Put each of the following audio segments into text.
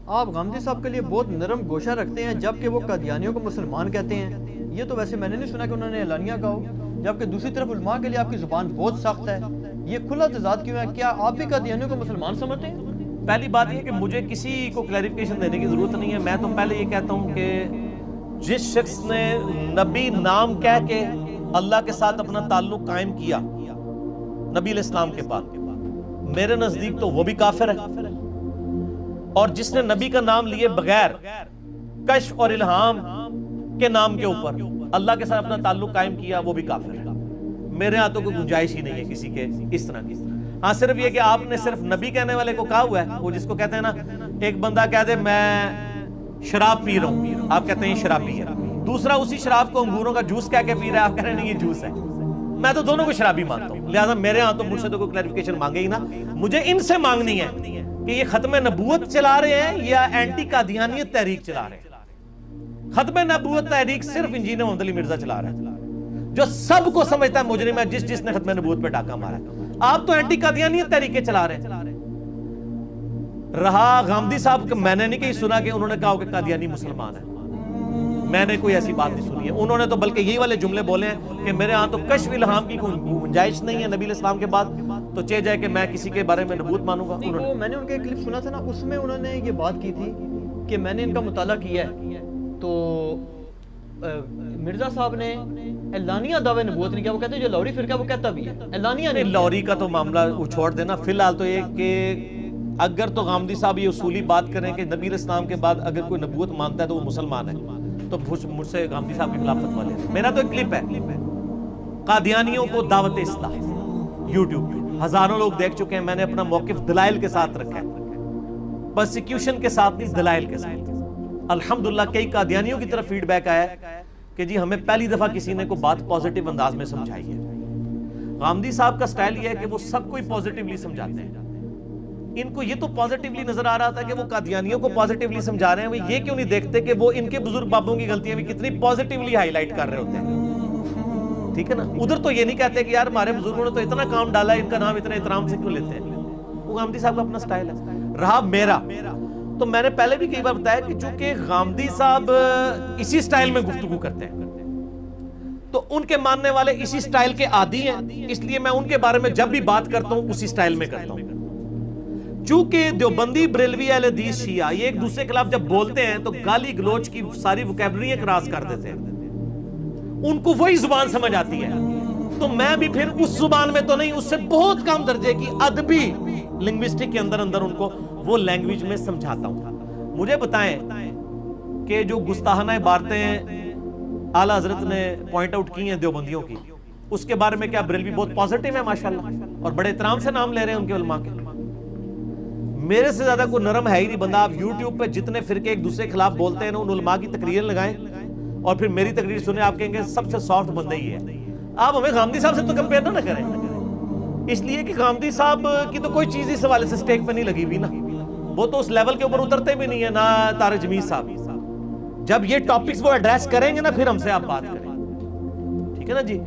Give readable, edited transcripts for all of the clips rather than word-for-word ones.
آپ غامدی صاحب کے لیے بہت نرم گوشہ رکھتے ہیں جبکہ وہ قادیانیوں کو مسلمان کہتے ہیں. یہ تو ویسے میں نے نہیں سنا کہ انہوں نے اعلانیہ کہا ہو، جبکہ دوسری طرف علماء کے لیے آپ کی زبان بہت سخت ہے. یہ کھلا تضاد کیوں ہے؟ کیا آپ بھی قادیانیوں کو مسلمان سمجھتے ہیں؟ پہلی بات یہ کہ مجھے کسی کو کلیریفیکیشن دینے کی ضرورت نہیں ہے. میں تو پہلے یہ کہتا ہوں کہ جس شخص نے نبی نام کہہ کے اللہ کے ساتھ اپنا تعلق قائم کیا نبی علیہ السلام کے بعد، میرے نزدیک تو وہ بھی کافر ہے. اور جس نے نبی کا نام لیے بغیر کشف اور الہام کے نام کے اوپر اللہ کے ساتھ اپنا تعلق قائم کیا، وہ بھی کافر ہے. میرے ہاں تو کوئی گنجائش ہی نہیں ہے کسی کے اس طرح کی. ہاں صرف یہ کہ آپ نے صرف نبی کہنے والے کو کہا ہوا ہے، وہ جس کو کہتے ہیں نا، ایک بندہ کہہ دے میں شراب پی رہا ہوں، آپ کہتے ہیں یہ شرابی ہے. دوسرا اسی شراب کو انگوروں کا جوس کہہ کے پی رہا ہے، آپ کہہ رہے ہیں نہیں یہ جوس ہے. میں تو دونوں کو شرابی مانتا ہوں. لہٰذا میرے ہاں تو مجھ سے تو کوئی کلیریفیکیشن مانگے ہی نا. مجھے ان سے مانگنی ہے کہ یہ ختم نبوت چلا رہے ہیں یا اینٹی قادیانیت تحریک چلا رہے ہیں. ختم نبوت تحریک صرف انجینئر محمد علی مرزا چلا رہا ہے، جو سب کو سمجھتا ہے مجرم ہے جس نے ختم نبوت پہ ڈاکہ مارا ہے. آپ تو اینٹی قادیانیت تحریکیں چلا رہے ہیں. رہا غامدی صاحب، میں نے نہیں کہیں سنا کہ انہوں نے کہا کہ قادیانی مسلمان ہے. میں نے کوئی ایسی بات نہیں سنی ہے. انہوں نے تو بلکہ یہی والے جملے بولے ہیں کہ میرے ہاں تو کشف الہام کی کوئی گنجائش نہیں ہے نبی علیہ السلام کے بعد، تو چہ جائے کہ میں کسی کے بارے میں نبوت مانوں گا. میں نے ان کے کلپ سنا تھا نا، اس میں انہوں نے یہ بات کی تھی کہ میں نے ان کا مطالعہ کیا ہے تو مرزا صاحب نے اعلانیہ دعوے نبوت نہیں کیا. وہ کہتے ہیں جو لاہوری فرقہ وہ کہتا بھی ہے اعلانیہ نہیں. لاہوری کا تو معاملہ وہ چھوڑ دینا. فی الحال تو یہ کہ اگر تو غامدی صاحب یہ اصولی بات کریں کہ نبی علیہ السلام کے بعد اگر کوئی نبوت مانتا ہے تو وہ مسلمان ہے، تو مجھ سے غامدی صاحب کے خلاف فتویٰ لیں. میرا تو ایک کلپ ہے قادیانیوں کو دعوت اصلاح، یوٹیوب پہ ہزاروں لوگ دیکھ چکے ہیں. میں نے اپنا موقف دلائل کے ساتھ رکھا ہے، پرسیکیوشن کے ساتھ نہیں، دلائل کے ساتھ. الحمدللہ کئی قادیانیوں کی طرف فیڈ بیک آیا ہے کہ جی ہمیں پہلی دفعہ کسی نے کوئی بات پازیٹیو انداز میں سمجھائی ہے. غامدی صاحب کا سٹائل یہ ہے کہ وہ سب کو پازیٹیولی سمجھاتے ہیں. ان کو یہ تو پازیٹیولی نظر آ رہا تھا کہ وہ قادیانیوں کو پازیٹیولی سمجھا رہے ہیں، وہ یہ کیوں نہیں دیکھتے کہ وہ ان کے بزرگ بابوں کی غلطیاں بھی کتنی پازیٹیولی ہائی لائٹ کر رہے ہوتے ہیں. ٹھیک ہے نا. ادھر تو یہ نہیں کہتے کہ یار ہمارے بزرگوں نے تو اتنا کام ڈالا ہے، ان کا نام اتنا احترام سے کیوں لیتے ہیں. وہ غامدی صاحب کا اپنا سٹائل ہے. رہا میرا تو میں نے پہلے بھی کئی بار بتایا کہ چونکہ غامدی صاحب اسی سٹائل میں گفتگو کرتے ہیں تو ان کے ماننے والے اسی سٹائل کے عادی ہیں، اس لیے میں ان کے بارے میں جب بھی بات کرتا ہوں اسی سٹائل میں کرتا ہوں. چونکہ دیوبندی، بریلوی، اہل حدیث، شیعہ یہ ایک دوسرے کے خلاف جب بولتے ہیں تو گالی گلوچ کی ساری وکیبلری کراس کر دیتے ہیں. ان کو وہی زبان سمجھ آتی ہے، تو میں بھی پھر اس زبان میں تو نہیں، اس سے بہت کم درجے کی ادبی لنگوسٹک کے اندر ان کو وہ لینگویج میں سمجھاتا ہوں. مجھے بتائیں کہ جو گستاخانہ عبارتیں اعلیٰ حضرت نے پوائنٹ آؤٹ کی ہیں دیوبندیوں کی، اس کے بارے میں کیا بریلوی بہت پازیٹیو ہے ماشاءاللہ اور بڑے احترام سے نام لے رہے ہیں ان کے علماء کے. میرے سے زیادہ کوئی نرم ہے ہی نہیں بندہ. آپ یوٹیوب پہ جتنے فرقے ایک دوسرے کے خلاف بولتے ہیں نا، ان علماء کی تقریر لگائیں اور پھر میری تقریر سنیں، آپ کہیں گے سب سے سافٹ بندہ ہی ہے. آپ ہمیں غامدی صاحب سے تو کمپیئر نہ کریں، اس لیے کہ غامدی صاحب کی تو کوئی چیز اس حوالے سے سٹیک پہ نہیں لگی ہوئی نا. وہ تو اس لیول کے اوپر اترتے بھی نہیں ہے نا. طارق جمیل صاحب جب یہ ٹاپکس وہ ایڈریس کریں گے نا پھر ہم سے آپ بات کریں. ٹھیک ہے نا جی.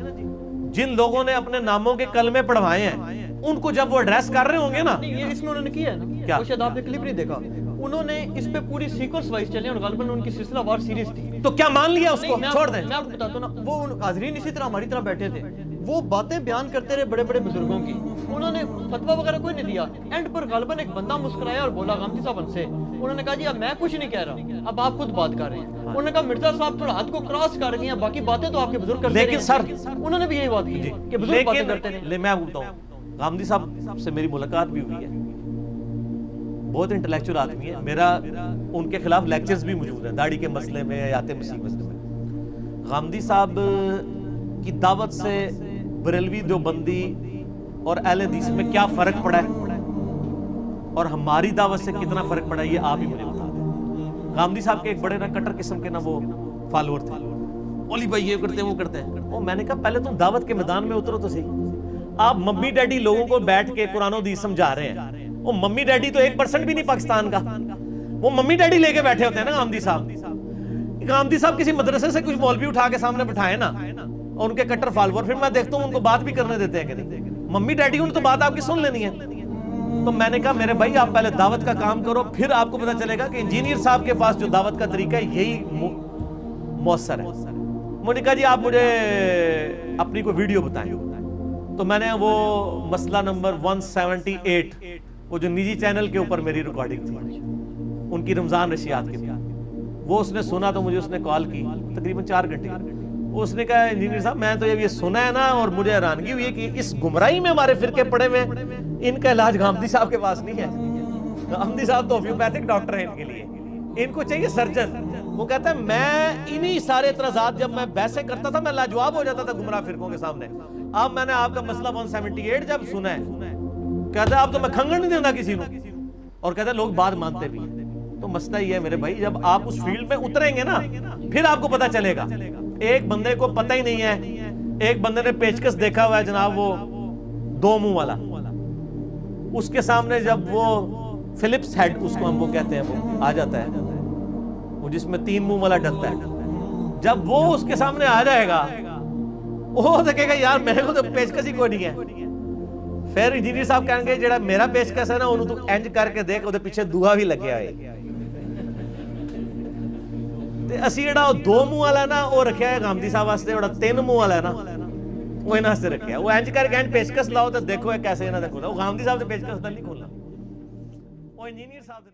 جن لوگوں نے اپنے ناموں کے کلمے پڑھوائے ہیں ان کو جب وہ ایڈریس کر رہے ہوں گے نا، یہ اس میں انہوں نے کیا ہے نا. کیا شاید آپ نے کلپ نہیں دیکھا، انہوں نے اس پہ پوری سیکوینس وائز چلے اور غالباً ان کی سلسلہ وار سیریز تھی. تو کیا مان لیا اس کو؟ چھوڑ دیں. میں آپ کو بتاتا ہوں نا، وہ حاضرین اسی طرح ہماری طرح بیٹھے تھے، وہ باتیں بیان کرتے رہے بڑے بڑے بزرگوں کی. انہوں نے فتویٰ وغیرہ کوئی نہیں دیا. اینڈ پر غالباً ایک بندہ مسکرایا اور بولا غامدی صاحب ان سے، انہوں نے کہا جی اب میں کچھ نہیں کہہ رہا، اب آپ خود بات کر رہے ہیں. انہوں نے کہا مرزا صاحب تھوڑا حد کو کراس کر گئے ہیں، باقی باتیں تو آپ کے بزرگ کرتے رہے ہیں. لیکن سر انہوں نے بھی یہی بات کی کہ بزرگ باتیں کرتے رہے. میں آپ کو بتاؤں، غامدی صاحب سے میری ملاقات بھی ہوئی ہے، بہت انٹلیکچوئل آدمی ہے. میرا ان کے خلاف لیکچرز بھی موجود ہیں داڑھی کے مسئلے میں، آیات مسیح مسئلے میں. غامدی صاحب کی دعوت سے بریلوی، دیوبندی اور اہل حدیث میں کیا فرق پڑا ہے اور ہماری دعوت سے کتنا فرق پڑا ہے یہ آپ ہی مجھے بتا دیں. غامدی صاحب کے ایک بڑے نا کٹر قسم کے نا وہ فالوور تھے، اولی بھائی یہ کرتے ہیں وہ کرتے ہیں. وہ میں نے کہا پہلے تم دعوت کے میدان میں اترو تو صحیح. آپ ممی ڈیڈی لوگوں کو بیٹھ کے قرآن و حدیث سمجھا رہے ہیں. وہ ممی ڈیڈی تو 1% بھی نہیں پاکستان کا، وہ ممی ڈیڈی لے کے بیٹھے ہوتے ہیں نا غامدی صاحب. غامدی صاحب کسی مدرسے سے کچھ مولوی اٹھا کے سامنے بٹھائے نا اور ان کے کٹر فالوور، پھر میں دیکھتا ہوں ان کو بات بھی کرنے دیتے ہیں کہ نہیں. ممی ڈیڈی ان تو بات آپ کی سن لینی ہے. تو میں نے کہا میرے بھائی آپ پہلے دعوت کا کام کرو, پھر آپ کو پتا چلے گا کہ انجینئر صاحب کے پاس جو دعوت کا طریقہ ہے یہی مؤثر ہے. مجھے کہا جی آپ مجھے اپنی کوئی ویڈیو بتائیں. تو میں نے وہ مسئلہ نمبر 178, وہ جو نجی چینل کے اوپر میری ریکارڈنگ تھی ان کی رمضان نشریات کی, وہ اس نے سنا تو مجھے اس نے کال کی تقریباً 4 گھنٹے. اس نے کہا انجینئر صاحب میں تو یہ سنا ہے نا, اور مجھے حیرانگی ہوئی ہے کہ اس گمراہی میں ہمارے فرقے پڑے ہوئے ہیں, ان کا علاج گامدی صاحب کے پاس نہیں ہے. گامدی صاحب تو ہومیوپیتھک ڈاکٹر ہیں, ان کے لیے ان کو چاہیے سرجن. وہ کہتا ہے میں انہی سارے اعتراضات جب میں بحثیں کرتا تھا میں لاجواب ہو جاتا تھا گمراہ فرقوں کے سامنے. اب میں نے آپ کا مسئلہ 178 جب سنا ہے, کہتا ہے اب تو میں کھنگن نہیں دینا کسی کو, اور کہتا ہے لوگ بات مانتے بھی ہیں. تو مسئلہ یہ ہے میرے بھائی, جب آپ اس فیلڈ میں اتریں گے نا پھر آپ کو پتا چلے گا. ایک بندے کو پتہ ہی نہیں ہے, ایک بندے نے پیچکس دیکھا ہوا ہے جناب, وہ 2 منہ والا, اس کے سامنے جب وہ فلپس ہیڈ اس کو ہم وہ کہتے ہیں وہ آ جاتا ہے, وہ جس میں 3 منہ والا ڈلتا ہے, جب وہ اس کے سامنے آ جائے گا وہ دیکھے گا یار میرے کو تو پیچکس ہی کوئی نہیں ہے. پھر انجینئر صاحب کہیں گے جڑا میرا پیچکس ہے نا انہوں تو انج کر کے دیکھ, وہ پیچھے دعا بھی لگیا ہے. اسی جڑا 2 منہ والا ہے نا وہ رکھیا ہے گامدی صاحب واسطے, جڑا 3 منہ والا ہے نا وہ انہاں سے رکھیا ہے. وہ انج کر کے انج پیچکس لاؤ تو دیکھو کیسے انہاں دا کھولا, وہ گامدی صاحب دے پیچکس دا نہیں کھولنا, وہ انجینئر صاحب دے